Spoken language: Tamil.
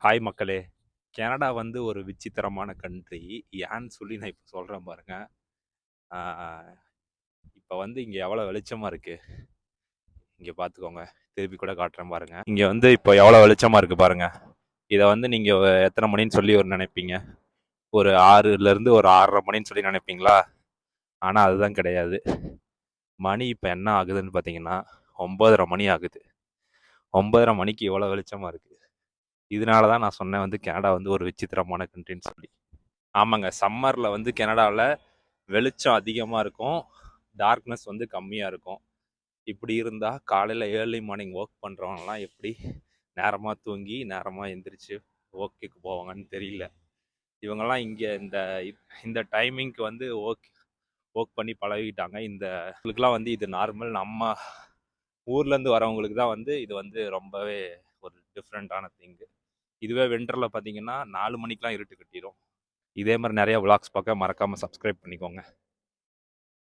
ஹாய் மக்களே! கனடா வந்து ஒரு விசித்திரமான கண்ட்ரி. ஏன்னு சொல்லி நான் இப்போ சொல்றேன் பாருங்க. ஆ இப்போ வந்து இங்க எவ்வளோ வெளிச்சமா இருக்கு. இங்க பார்த்துக்கோங்க. திருப்பி கூட காட்டுறேன் பாருங்க. இங்க வந்து இப்போ எவ்வளோ வெளிச்சமா இருக்கு பாருங்க. இத வந்து நீங்க எத்தனை மணின்னு சொல்லி நினைப்பீங்க? ஒரு 6லேருந்து ஒரு 6:30 மணின்னு சொல்லி நினைப்பீங்களா? ஆனா அதுதான் கிடையாது. மணி இப்போ என்ன ஆகுதுன்னு பார்த்தீங்கன்னா, 9:30 மணி ஆகுது. 9:30 மணிக்கு இவ்வளோ வெளிச்சமா இருக்கு. இதனால தான் நான் சொன்னேன் வந்து கனடா வந்து ஒரு விசித்திரமான கண்ட்ரின்னு சொல்லி. ஆமாங்க. சம்மர்ல வந்து கனடால வெளிச்சம் அதிகமா இருக்கும். டார்க்னஸ் வந்து கம்மியா இருக்கும். இப்படி இருந்தா காலையில ஏர்லி மார்னிங் ஒர்க் பண்றவங்கலாம் எப்படி நேரமா தூங்கி, நேரமா எந்திரிச்சு ஒர்க்குக்கு போவாங்கன்னு தெரியல. இவங்கலாம் இங்க இந்த இந்த டைமிங்க்கு வந்து ஒர்க் ஒர்க் பண்ணி பழகிட்டாங்க. இவங்களுக்குலாம் வந்து இது நார்மல். நம்ம ஊர்லேருந்து வரவங்களுக்கு தான் வந்து இது வந்து ரொம்பவே ஒரு டிஃப்ரெண்ட்டான திங்கு. இதுவே வின்டர்ல பார்த்தீங்கன்னா 4 மணிக்கெலாம் இருட்டு கட்டிரும். இதே மாதிரி நிறைய விளாக்ஸ் பார்க்க மறக்காம சப்ஸ்கிரைப் பண்ணிக்கோங்க.